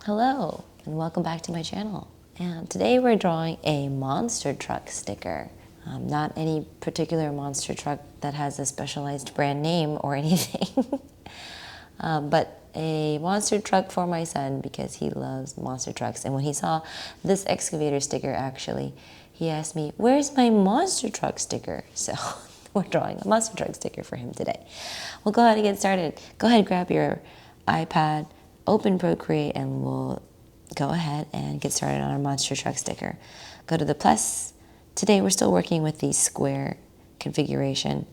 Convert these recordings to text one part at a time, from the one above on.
Hello and welcome back to my channel. And today we're drawing a monster truck sticker. Not any particular monster truck that has a specialized brand name or anything, but a monster truck for my son because he loves monster trucks. And when he saw this excavator sticker, actually, he asked me, "Where's my monster truck sticker?" So we're drawing a monster truck sticker for him today. We'll go ahead and get started. Go ahead, grab your iPad, open Procreate, and we'll go ahead and get started on our monster truck sticker. Go to the plus. Today we're still working with the square configuration.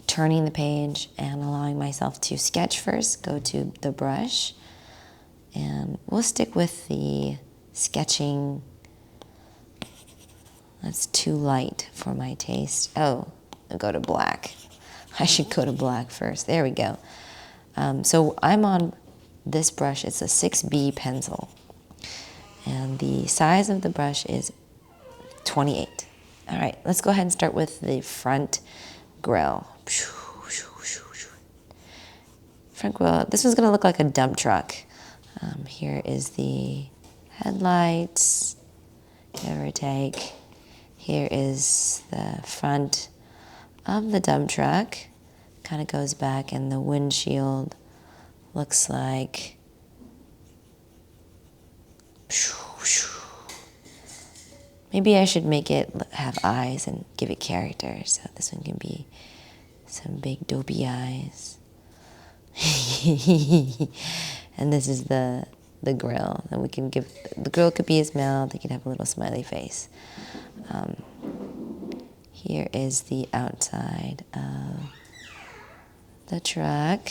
Turning the page and allowing myself to sketch first. Go to the brush and we'll stick with the sketching. That's too light for my taste. Oh, I'll go to black. I should go to black first. There we go. So I'm on this brush. It's a 6B pencil. And the size of the brush is 28. All right, let's go ahead and start with the front grill. Front grill. This one's going to look like a dump truck. Here is the headlights, give or take. Here is the front of the dump truck. Kind of goes back, and the windshield looks like maybe I should make it have eyes and give it character. So this one can be some big dopey eyes. And this is the grill. And we can give, the grill could be his mouth. He could have a little smiley face. Here is the outside of the truck.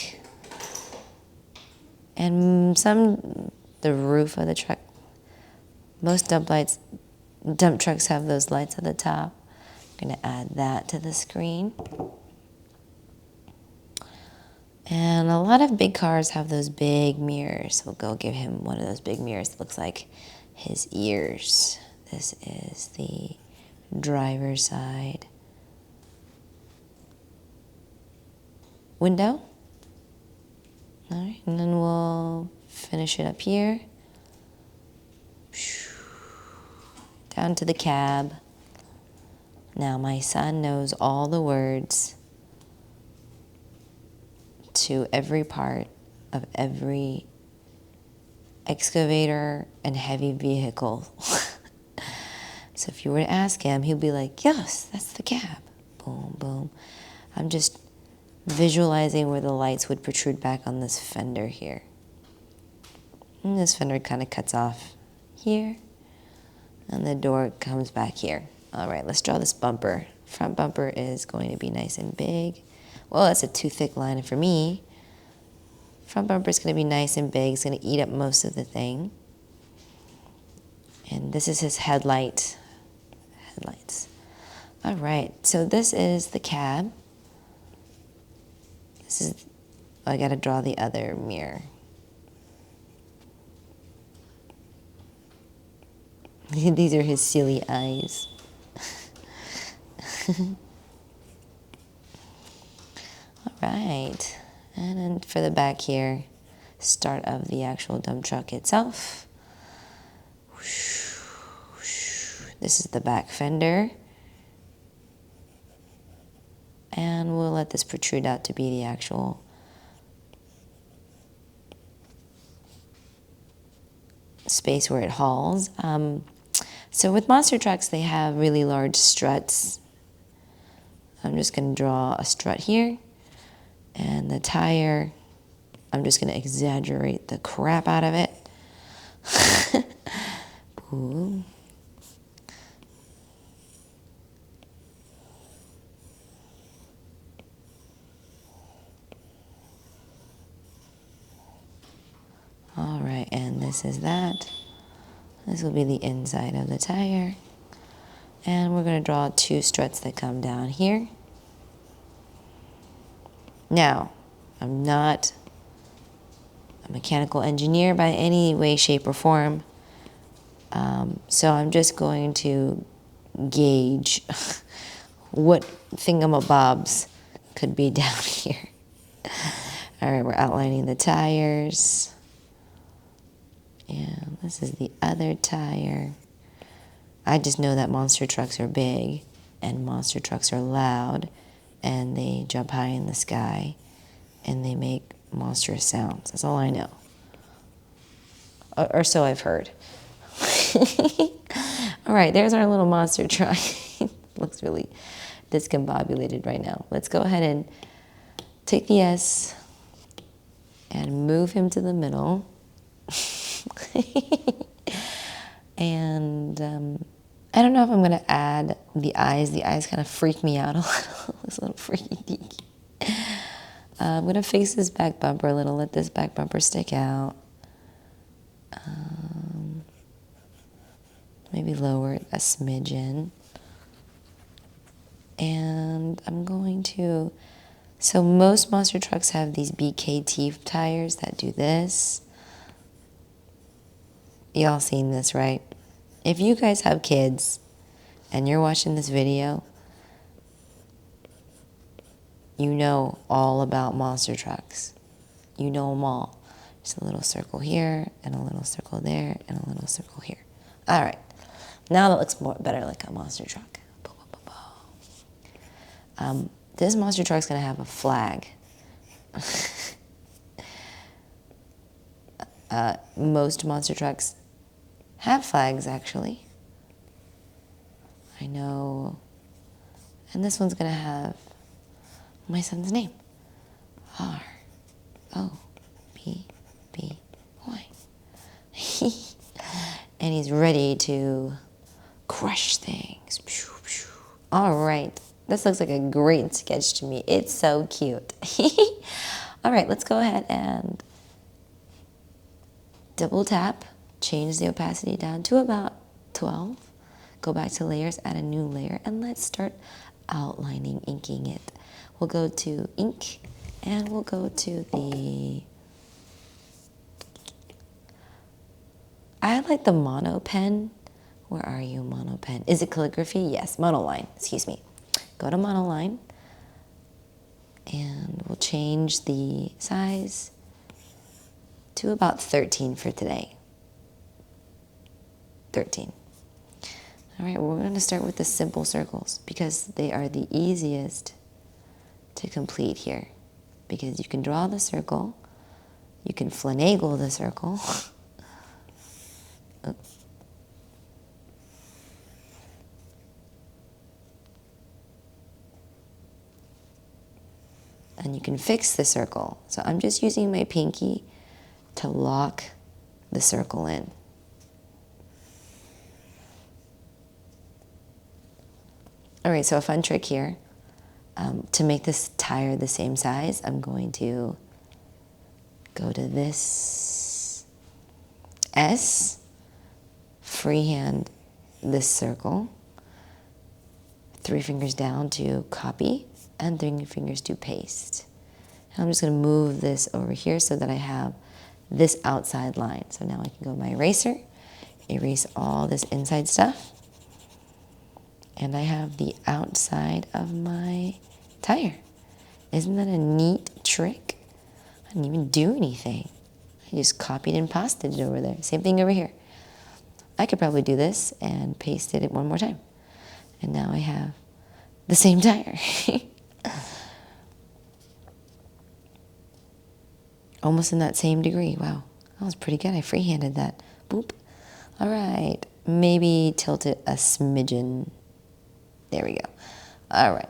And the roof of the truck. Most dump trucks have those lights at the top. I'm going to add that to the screen. And a lot of big cars have those big mirrors. We'll go give him one of those big mirrors that looks like his ears. This is the driver's side window. All right, and then we'll finish it up here. Down to the cab. Now my son knows all the words to every part of every excavator and heavy vehicle. So if you were to ask him, he'll be like, "Yes, that's the cab." Boom, boom. I'm just visualizing where the lights would protrude back on this fender here. And this fender kind of cuts off here. And the door comes back here. All right, let's draw this bumper. Front bumper is going to be nice and big. Well, that's a too thick line for me. Front bumper is going to be nice and big. It's going to eat up most of the thing. And this is his headlights. All right, so this is the cab. I got to draw the other mirror. These are his silly eyes. All right, and then for the back here, start of the actual dump truck itself. This is the back fender. And we'll let this protrude out to be the actual space where it hauls. So with monster trucks, they have really large struts. I'm just going to draw a strut here. And the tire, I'm just going to exaggerate the crap out of it. Ooh. All right, and this is that. This will be the inside of the tire. And we're going to draw two struts that come down here. Now, I'm not a mechanical engineer by any way, shape, or form. So I'm just going to gauge what thingamabobs could be down here. All right, we're outlining the tires. This is the other tire. I just know that monster trucks are big and monster trucks are loud and they jump high in the sky and they make monstrous sounds. That's all I know. Or so I've heard. All right, there's our little monster truck. Looks really discombobulated right now. Let's go ahead and take the S and move him to the middle. And I don't know if I'm going to add the eyes. The eyes kind of freak me out a little. This little freaky deaky. I'm going to fix this back bumper a little. Let this back bumper stick out. Maybe lower it a smidgen. And I'm going to... So most monster trucks have these BKT tires that do this. Y'all seen this, right? If you guys have kids and you're watching this video, you know all about monster trucks. You know them all. There's a little circle here, and a little circle there, and a little circle here. All right. Now that looks better like a monster truck. This monster truck's going to have a flag. Most monster trucks have flags, actually. I know. And this one's going to have my son's name. R-O-B-B-Y. And he's ready to crush things. All right. This looks like a great sketch to me. It's so cute. All right, let's go ahead and double tap. Change the opacity down to about 12. Go back to layers, add a new layer, and let's start outlining, inking it. We'll go to ink, and we'll go to the... I like the mono pen. Where are you, mono pen? Is it calligraphy? Yes, monoline, excuse me. Go to monoline, and we'll change the size to about 13 for today. 13. All right, we're going to start with the simple circles because they are the easiest to complete here. Because you can draw the circle, you can finagle the circle. And you can fix the circle. So I'm just using my pinky to lock the circle in. All right, so a fun trick here. To make this tire the same size, I'm going to go to this S, freehand this circle, 3 fingers down to copy, and 3 fingers to paste. And I'm just going to move this over here so that I have this outside line. So now I can go to my eraser, erase all this inside stuff, and I have the outside of my tire. Isn't that a neat trick? I didn't even do anything. I just copied and pasted it over there. Same thing over here. I could probably do this and paste it one more time. And now I have the same tire. Almost in that same degree. Wow, that was pretty good. I freehanded that. Boop. All right, maybe tilt it a smidgen. There we go. All right.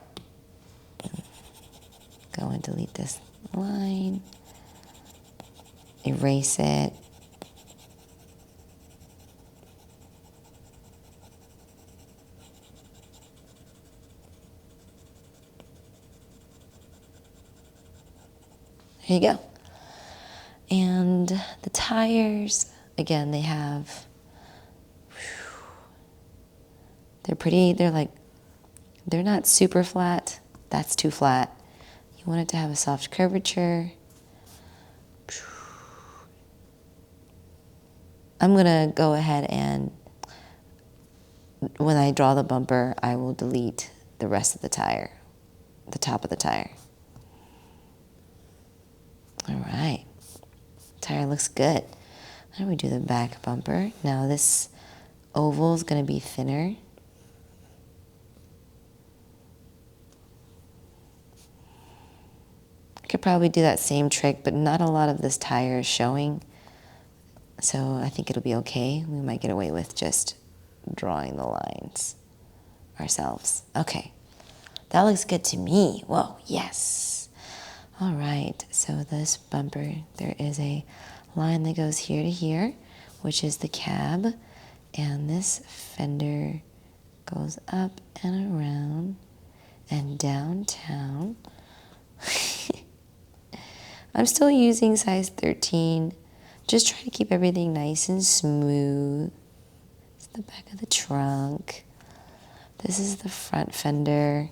Go and delete this line. Erase it. There you go. And the tires, again, they have, they're not super flat. That's too flat. You want it to have a soft curvature. I'm gonna go ahead and, when I draw the bumper, I will delete the rest of the tire, the top of the tire. All right, tire looks good. How do we do the back bumper? Now this oval is going to be thinner. I could probably do that same trick, but not a lot of this tire is showing. So I think it'll be okay. We might get away with just drawing the lines ourselves. Okay, that looks good to me. Whoa, yes. All right, so this bumper, there is a line that goes here to here, which is the cab, and this fender goes up and around and downtown. I'm still using size 13. Just trying to keep everything nice and smooth. It's the back of the trunk. This is the front fender.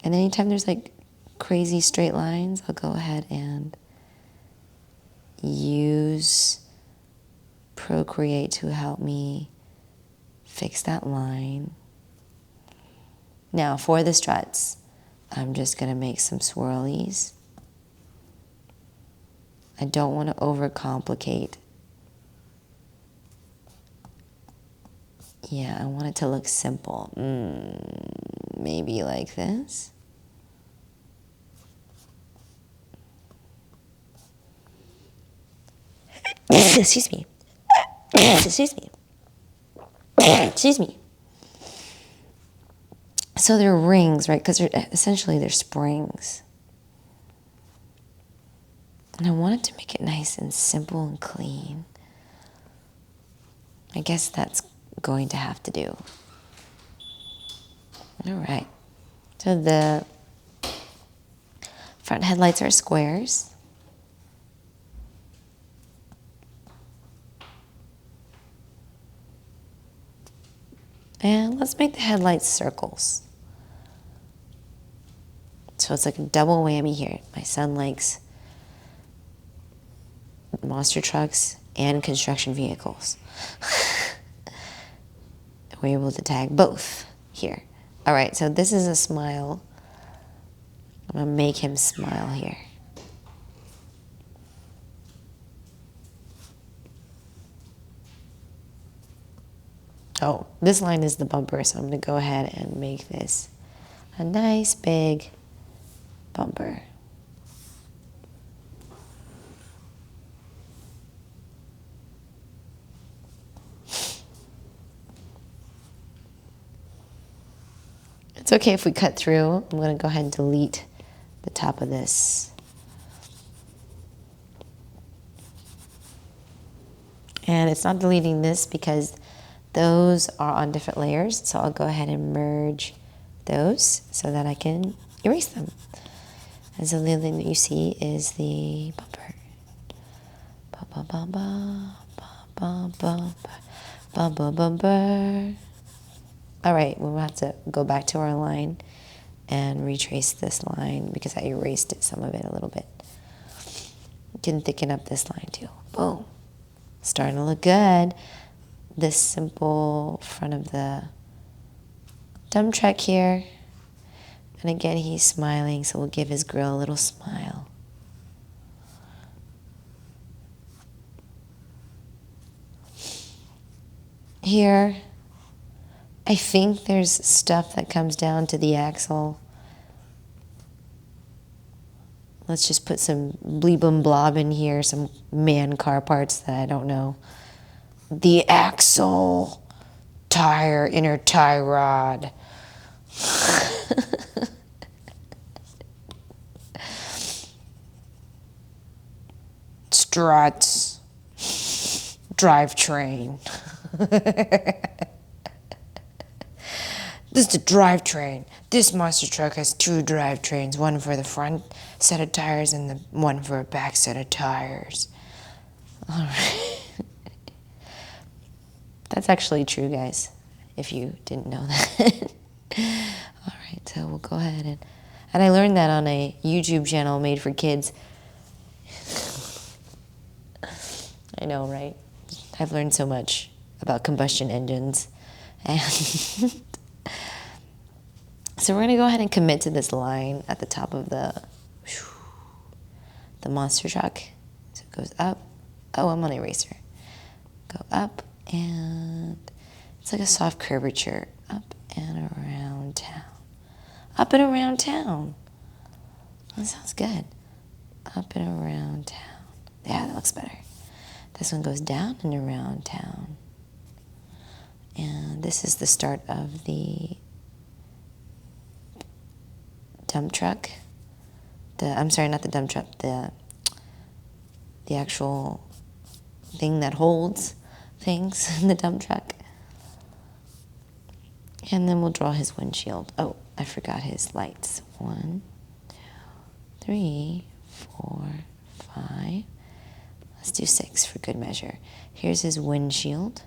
And anytime there's like crazy straight lines, I'll go ahead and use Procreate to help me fix that line. Now for the struts, I'm just going to make some swirlies. I don't want to overcomplicate. Yeah, I want it to look simple. Maybe like this. Excuse me. Excuse me. Excuse me. So they're rings, right? Because essentially they're springs. And I wanted to make it nice and simple and clean. I guess that's going to have to do. All right. So the front headlights are squares. And let's make the headlights circles. So it's like a double whammy here. My son likes monster trucks and construction vehicles. We're able to tag both here. All right, so this is a smile. I'm gonna make him smile here. Oh, this line is the bumper, so I'm gonna go ahead and make this a nice big bumper. It's okay if we cut through. I'm going to go ahead and delete the top of this. And it's not deleting this because those are on different layers. So I'll go ahead and merge those so that I can erase them. And so the other thing that you see is the bumper. Bumper. All right, we'll have to go back to our line and retrace this line because I erased it, some of it a little bit. You can thicken up this line too. Boom. Starting to look good. This simple front of the dump truck here. And again, he's smiling, so we'll give his grill a little smile. Here, I think there's stuff that comes down to the axle. Let's just put some bleebum blob in here, some man car parts that I don't know. The axle, tire, inner tie rod. Struts, drivetrain. This is the drivetrain. This monster truck has two drivetrains, one for the front set of tires and the one for a back set of tires. All right. That's actually true, guys, if you didn't know that. All right, so we'll go ahead and I learned that on a YouTube channel made for kids. I know, right? I've learned so much about combustion engines. And so we're going to go ahead and commit to this line at the top of the monster truck. So goes up. Oh, I'm on eraser. Go up, and it's like a soft curvature. Up and around town. Up and around town. That sounds good. Up and around town. Yeah, that looks better. This one goes down and around town. And this is the start of the dump truck. I'm sorry, not the dump truck, the actual thing that holds things in the dump truck. And then we'll draw his windshield. Oh, I forgot his lights. 1, 2, 3, 4, 5. Let's do 6 for good measure. Here's his windshield.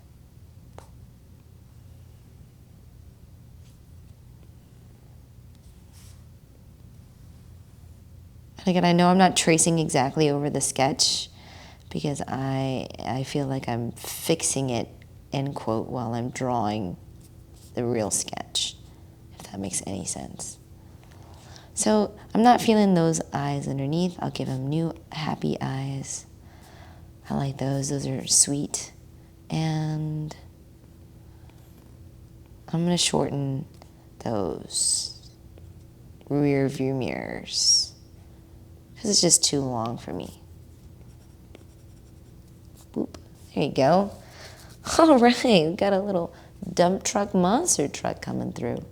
And again, I know I'm not tracing exactly over the sketch because I feel like I'm fixing it, end quote, while I'm drawing the real sketch, if that makes any sense. So I'm not feeling those eyes underneath. I'll give him new happy eyes. I like those. Those are sweet. And I'm going to shorten those rear view mirrors because it's just too long for me. Boop. There you go. All right, we've got a little dump truck monster truck coming through.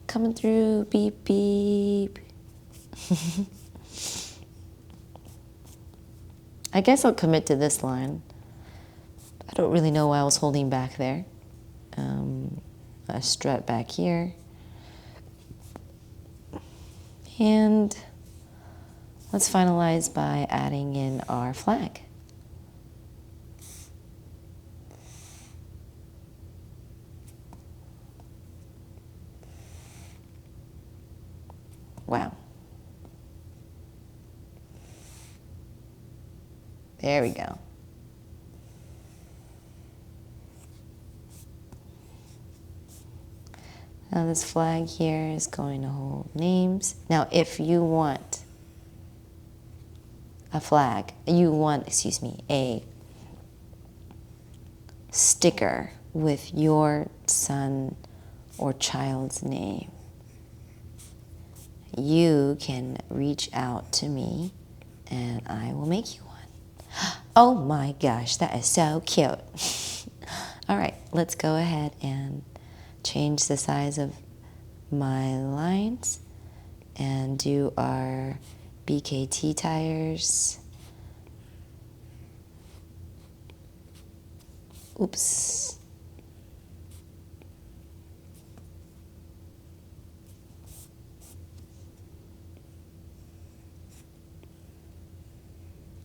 Coming through, beep, beep. I guess I'll commit to this line. I don't really know why I was holding back there. A strut back here. And let's finalize by adding in our flag. Wow. There we go. Now this flag here is going to hold names. Now if you want a flag, a sticker with your son or child's name, you can reach out to me and I will make you one. Oh my gosh, that is so cute. All right, let's go ahead and change the size of my lines and do our BKT tires. Oops.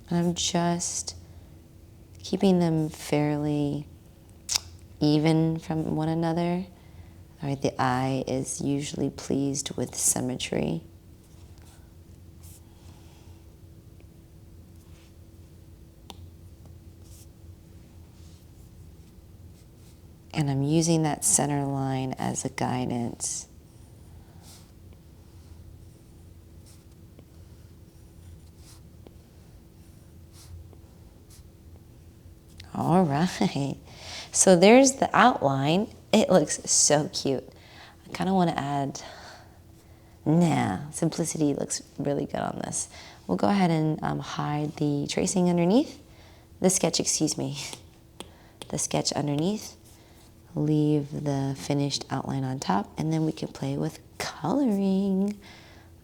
I'm just keeping them fairly even from one another. All right, the eye is usually pleased with symmetry. And I'm using that center line as a guidance. All right, so there's the outline. It looks so cute. I kind of want to add, simplicity looks really good on this. We'll go ahead and hide the tracing underneath, the sketch underneath. Leave the finished outline on top, and then we can play with coloring.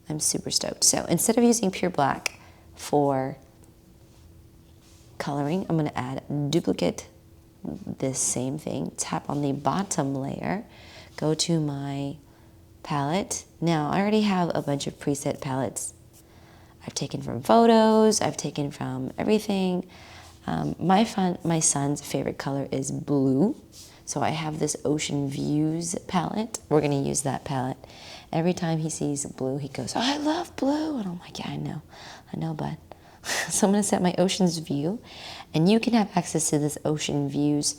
I'm super stoked. So instead of using pure black for coloring, I'm going to add duplicate this same thing, tap on the bottom layer, go to my palette. Now I already have a bunch of preset palettes I've taken from photos, I've taken from everything. My son's favorite color is blue, so I have this Ocean Views palette. We're going to use that palette. Every time he sees blue, he goes, oh, I love blue, and I'm like, yeah, I know, bud. So I'm going to set my Ocean's View, and you can have access to this Ocean Views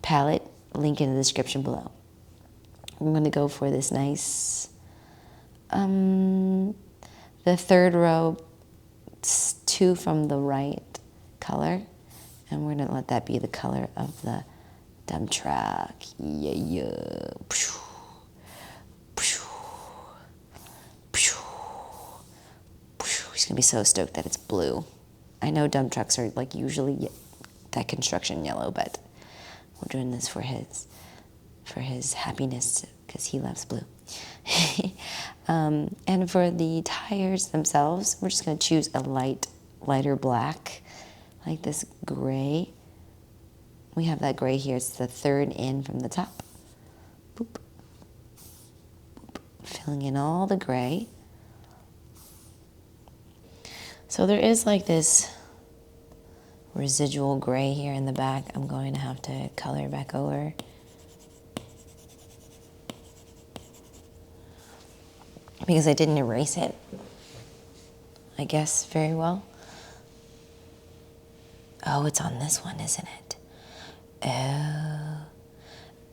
palette, link in the description below. I'm going to go for this nice, the third row, 2 from the right color, and we're gonna let that be the color of the dump truck. Yeah, yeah. He's gonna be so stoked that it's blue. I know dump trucks are like usually that construction yellow, but we're doing this for his happiness because he loves blue. And for the tires themselves, we're just gonna choose a lighter black, like this gray. We have that gray here. It's the third in from the top. Boop. Boop. Filling in all the gray. So there is like this residual gray here in the back. I'm going to have to color back over. Because I didn't erase it, I guess, very well. Oh, it's on this one, isn't it?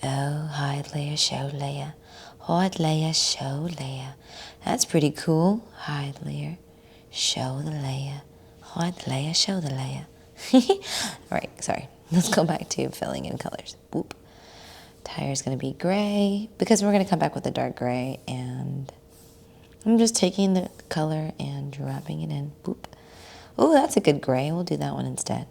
Oh, hide layer, show layer. Hide layer, show layer. That's pretty cool. Hide layer, show the layer. Hide the layer, show the layer. All right, sorry. Let's go back to filling in colors. Boop. Tire's gonna be gray because we're gonna come back with a dark gray, and I'm just taking the color and dropping it in. Boop. Oh, that's a good gray. We'll do that one instead.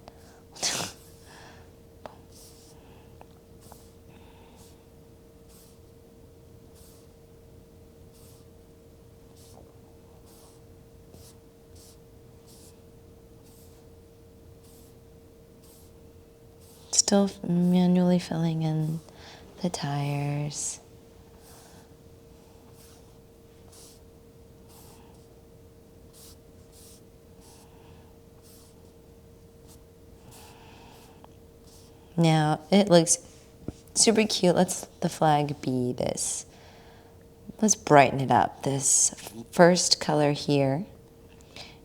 Still manually filling in the tires. Now, it looks super cute. Let's the flag be this. Let's brighten it up. This first color here,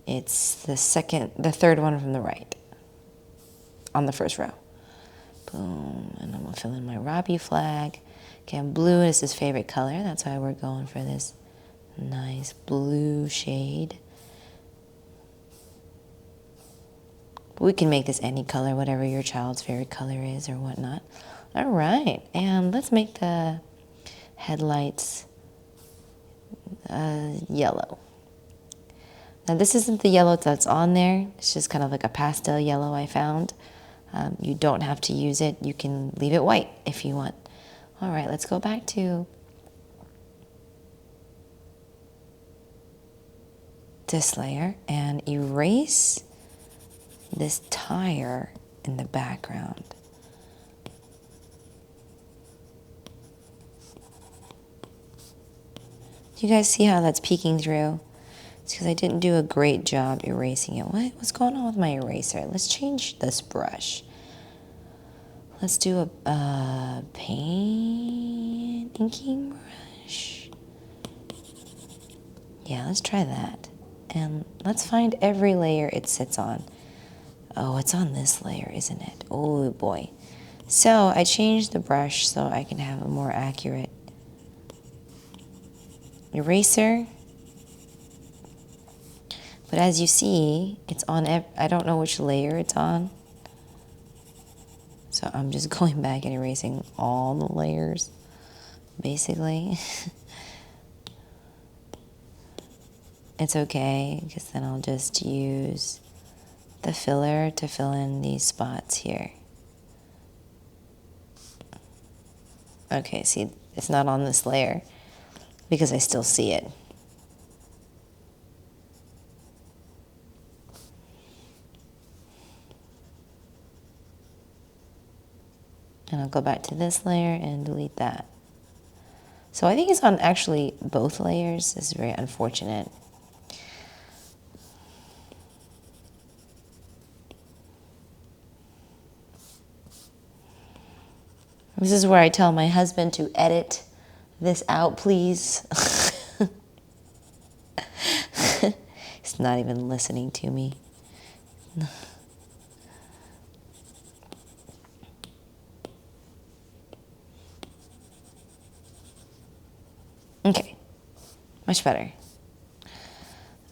it's the third one from the right on the first row. Boom, and I'm gonna fill in my Robbie flag. Again, blue is his favorite color. That's why we're going for this nice blue shade. We can make this any color, whatever your child's favorite color is or whatnot. All right, and let's make the headlights yellow. Now this isn't the yellow that's on there. It's just kind of like a pastel yellow I found. You don't have to use it. You can leave it white if you want. All right, let's go back to this layer and erase this tire in the background. Do you guys see how that's peeking through? It's because I didn't do a great job erasing it. What's going on with my eraser? Let's change this brush. Let's do a paint inking brush. Yeah, let's try that. And let's find every layer it sits on. Oh, it's on this layer, isn't it? Oh boy. So I changed the brush so I can have a more accurate eraser. But as you see, it's on, I don't know which layer it's on. So I'm just going back and erasing all the layers, basically. It's okay, because then I'll just use the filler to fill in these spots here. Okay, see, it's not on this layer because I still see it. And I'll go back to this layer and delete that. So I think it's on actually both layers. This is very unfortunate. This is where I tell my husband to edit this out, please. He's not even listening to me. Okay, much better.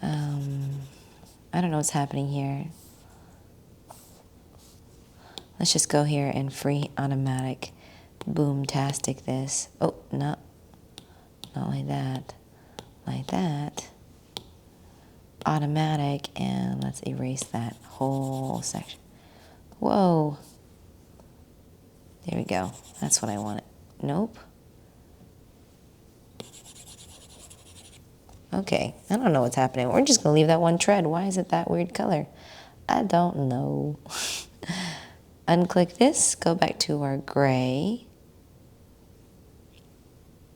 I don't know what's happening here. Let's just go here and free automatic boom-tastic this. Oh, no, not like that. Like that. Automatic, and let's erase that whole section. Whoa. There we go. That's what I wanted. Nope. Okay, I don't know what's happening. We're just gonna leave that one tread. Why is it that weird color? I don't know. Unclick this, go back to our gray.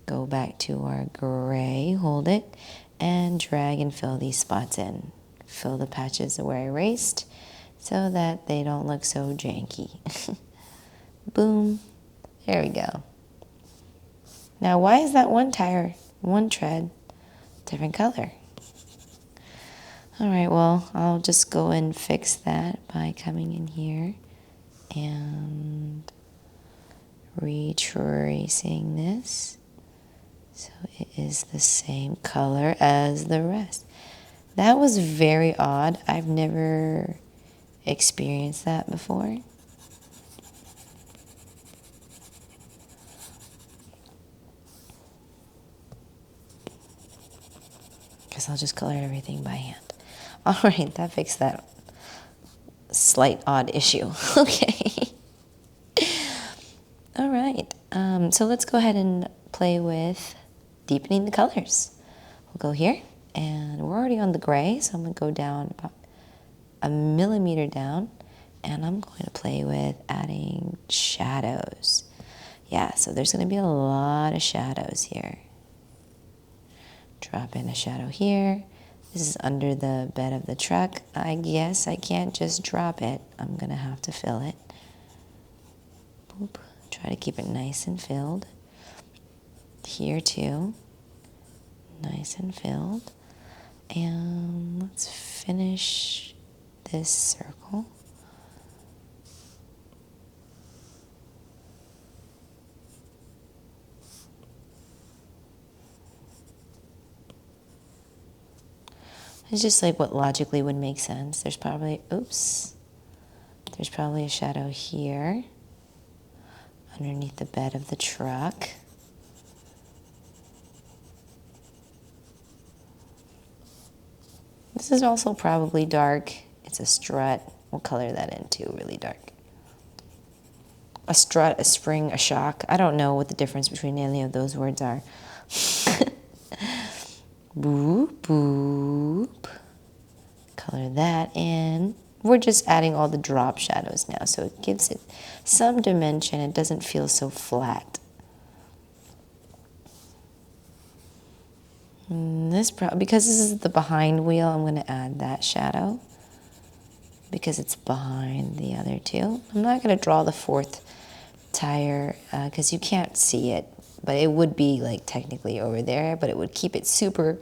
Go back to our gray, hold it, and drag and fill these spots in. Fill the patches where I erased so that they don't look so janky. Boom, there we go. Now why is that one tire, one tread, different color? All right, well, I'll just go and fix that by coming in here and retracing this so it is the same color as the rest. That was very odd. I've never experienced that before. Because I'll just color everything by hand. All right, that fixed that slight odd issue. Okay. All right, so let's go ahead and play with deepening the colors. We'll go here, and we're already on the gray, so I'm going to go down about 1 millimeter down, and I'm going to play with adding shadows. Yeah, so there's going to be a lot of shadows here. Drop in a shadow here. This is under the bed of the truck. I guess I can't just drop it. I'm going to have to fill it. Boop. Try to keep it nice and filled. Here too. Nice and filled. And let's finish this circle. It's just like what logically would make sense. There's probably, oops, there's probably a shadow here underneath the bed of the truck. This is also probably dark. It's a strut. We'll color that in too, really dark. A strut, a spring, a shock. I don't know what the difference between any of those words are. Boop, boop. Color that in. We're just adding all the drop shadows now, so it gives it some dimension. It doesn't feel so flat. Because this is the behind wheel, I'm going to add that shadow because it's behind the other two. I'm not going to draw the fourth tire because you can't see it, but it would be like technically over there, but it would keep it super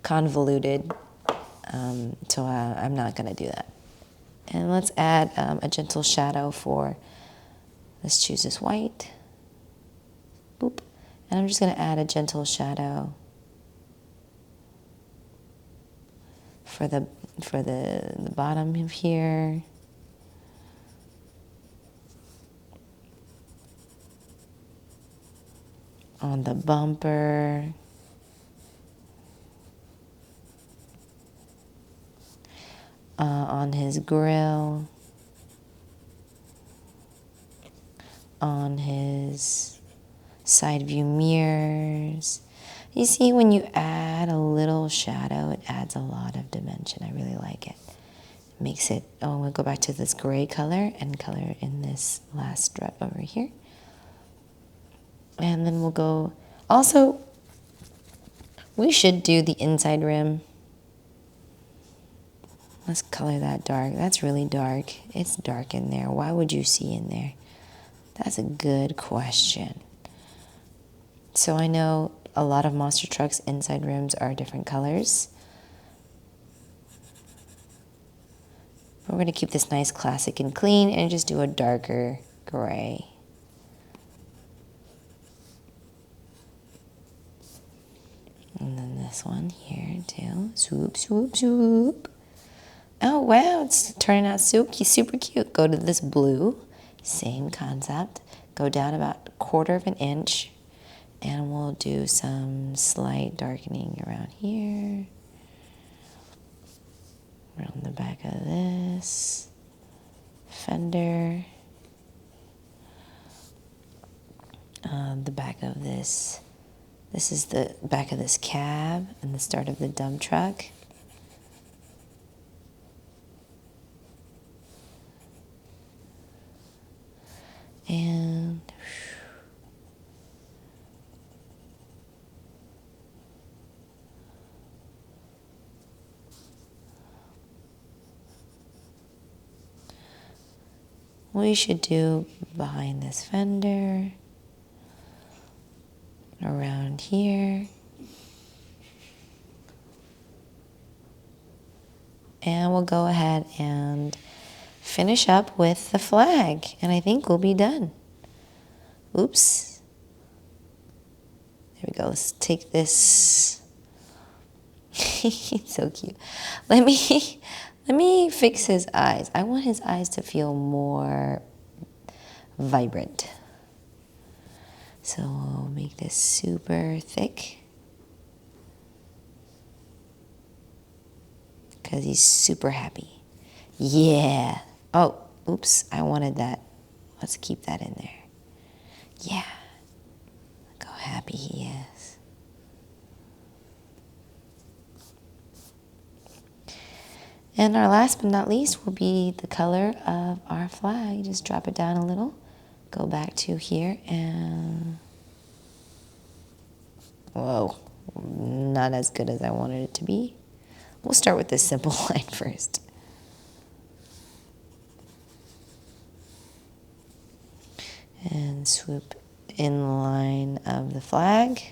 convoluted, so I'm not going to do that. And let's add a gentle shadow for, let's choose this white. Boop. And I'm just going to add a gentle shadow for the bottom of here. On the bumper. On his grill. On his side view mirrors. You see, when you add a little shadow, it adds a lot of dimension. I really like it. It makes it, oh, we'll go back to this gray color and color in this last strut over here. And then we'll go, also, we should do the inside rim. Let's color that dark. That's really dark. It's dark in there. Why would you see in there? That's a good question. So I know a lot of monster trucks' inside rims are different colors. We're going to keep this nice, classic, and clean and just do a darker gray. And then this one here too. Swoop, swoop, swoop. Oh wow, it's turning out super cute. Go to this blue Same concept. Go down about 1/4 of an inch, and we'll do some slight darkening around here, around the back of this fender, the back of this. This is the back of this cab and the start of the dump truck. And we should do behind this fender, around here, and we'll go ahead and finish up with the flag, and I think we'll be done. Oops. There we go. Let's take this. He's so cute. Let me fix his eyes. I want his eyes to feel more vibrant. So we'll make this super thick because he's super happy. Yeah. Oh, oops, I wanted that. Let's keep that in there. Yeah. Look how happy he is. And our last but not least will be the color of our flag. Just drop it down a little. Go back to here and, whoa, not as good as I wanted it to be. We'll start with this simple line first. And swoop in line of the flag.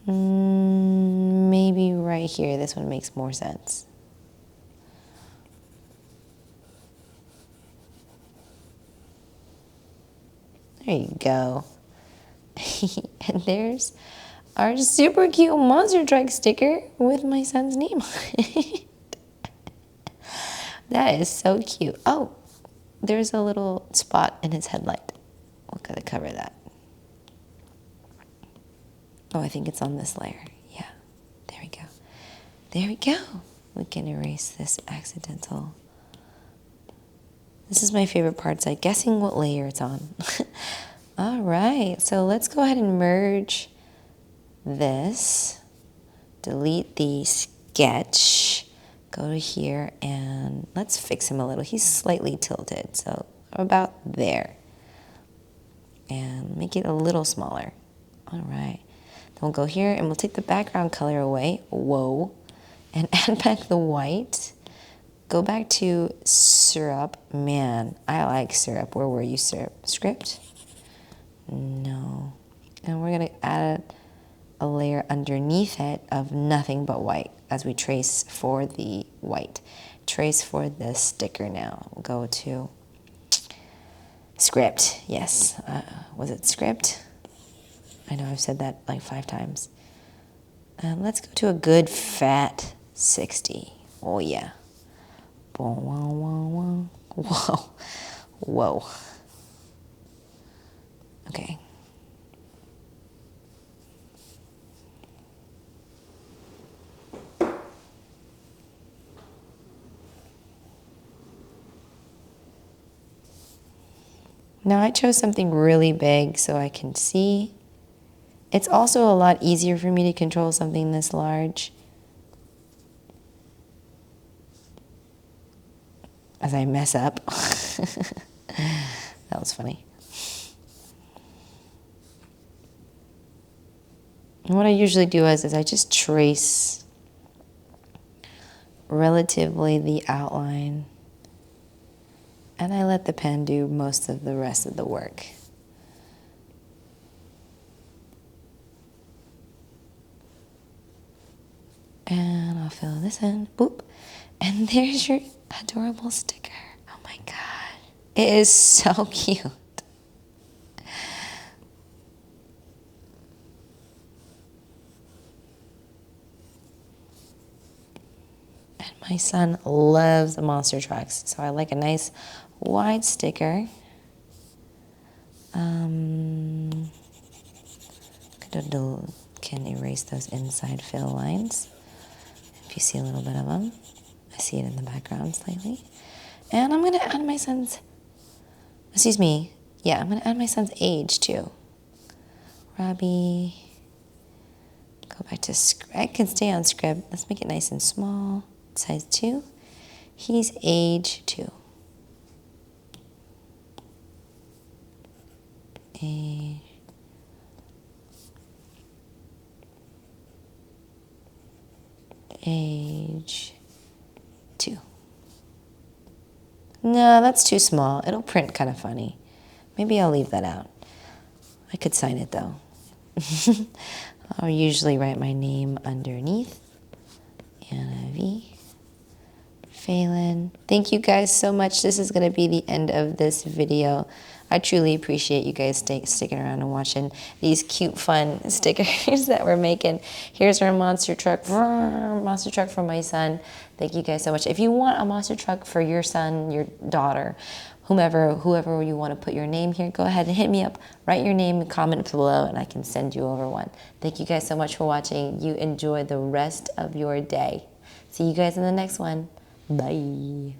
Maybe right here, this one makes more sense. There you go. And there's our super cute monster truck sticker with my son's name on it. That is so cute. Oh, there's a little spot in his headlight. We'll gotta cover that. Oh, I think it's on this layer. Yeah, there we go. There we go. We can erase this accidental. This is my favorite part. It's like guessing what layer it's on. All right, so let's go ahead and merge this. Delete the sketch. Go to here and let's fix him a little. He's slightly tilted, so about there. And make it a little smaller. All right. Then we'll go here and we'll take the background color away. Whoa. And add back the white. Go back to syrup. Man, I like syrup. Where were you, syrup? Script? No. And we're going to add a layer underneath it of nothing but white as we trace for the white. Trace for the sticker now. We'll go to script. Yes. Was it script? I know I've said that like 5 times. Let's go to a good fat 60. Oh, yeah. Whoa, whoa, whoa, whoa. Whoa. Whoa. Okay. Now I chose something really big so I can see. It's also a lot easier for me to control something this large as I mess up. That was funny. And what I usually do is I just trace relatively the outline, and I let the pen do most of the rest of the work. And I'll fill this in. Boop. And there's your adorable sticker. Oh my God. It is so cute. And my My son loves monster trucks, so I like a nice wide sticker. Can erase those inside fill lines. If you see a little bit of them, I see it in the background slightly. And I'm gonna add my son's, excuse me, yeah, I'm gonna add my son's age too. Robbie, go back to script. I can stay on script. Let's make it nice and small, size 2. He's age 2. Age 2. No, that's too small. It'll print kind of funny. Maybe I'll leave that out. I could sign it though. I'll usually write my name underneath. Anna V. Phelan. Thank you guys so much. This is going to be the end of this video. I truly appreciate you guys sticking around and watching these cute, fun stickers that we're making. Here's our monster truck for my son. Thank you guys so much. If you want a monster truck for your son, your daughter, whoever you want to put your name here, go ahead and hit me up. Write your name and comment below, and I can send you over one. Thank you guys so much for watching. You enjoy the rest of your day. See you guys in the next one. Bye.